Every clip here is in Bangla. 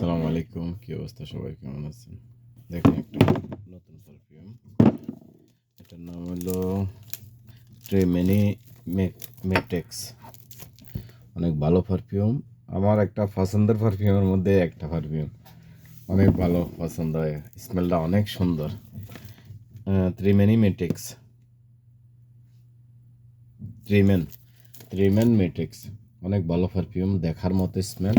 আসসালামু আলাইকুম। কি অবস্থা, সবাই কেমন আছেন? দেখেন একটা নতুন পারফিউম। এটার নাম হলো ট্রেমেনি মেটেক্স। অনেক ভালো পারফিউম। আমার একটা পছন্দের পারফিউমের মধ্যে একটা পারফিউম। অনেক ভালো পছন্দ হয়, স্মেলটা অনেক সুন্দর। ট্রিমেনি মেটেক্স, ট্রিমেন মেটেক্স অনেক ভালো পারফিউম, দেখার মতো স্মেল।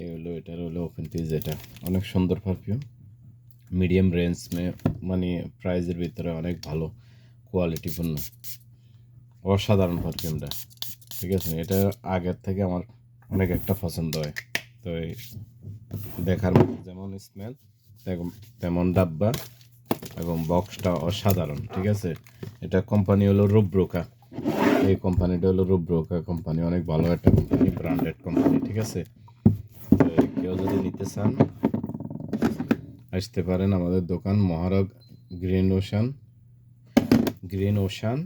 এই হলো এটার হলো ওপেন পেজ। এটা অনেক সুন্দর পারফিউম, মিডিয়াম রেঞ্জ মানে প্রাইজের ভিতরে অনেক ভালো কোয়ালিটিপূর্ণ, অসাধারণ পারফিউমটা। ঠিক আছে, এটা আগের থেকে আমার অনেক একটা পছন্দ হয়। তো এই দেখার মতো যেমন স্মেল তেমন ডাব্বা এবং বক্সটা অসাধারণ। ঠিক আছে, এটা কোম্পানি হলো রুব্রোকা। এই কোম্পানিটা হলো রুব্রোকা কোম্পানি, অনেক ভালো একটা কোম্পানি, ব্র্যান্ডেড কোম্পানি। ঠিক আছে, তো কেউ যদি নিতে চান আসতে পারেন আমাদের দোকান মহারগ গ্রিন ওশান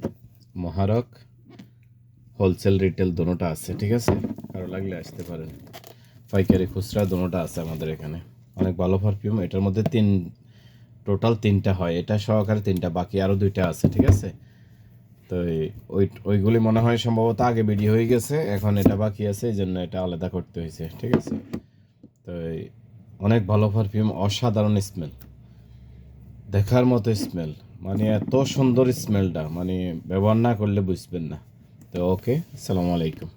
মহারক হোলসেল রিটেল দোনোটা আছে। ঠিক আছে, কারো লাগলে আসতে পারেন। পাইকারি খুচরা দোনোটা আছে আমাদের এখানে। অনেক ভালো পারফিউম। এটার মধ্যে টোটাল তিনটা হয়, এটা সহকারে তিনটা, বাকি আরও দুইটা আছে। ঠিক আছে, তো ওইগুলি মনে হয় সম্ভবত আগে বেরিয়ে হয়ে গেছে, এখন এটা বাকি আছে, এই জন্য এটা আলাদা করতে হয়েছে। ঠিক আছে, তো অনেক ভালো পারফিউম, অসাধারণ স্মেল, দেখার মতো স্মেল, মানে এত সুন্দর স্মেলটা, মানে ব্যবহার না করলে বুঝবেন না। তো ওকে, আসসালামু আলাইকুম।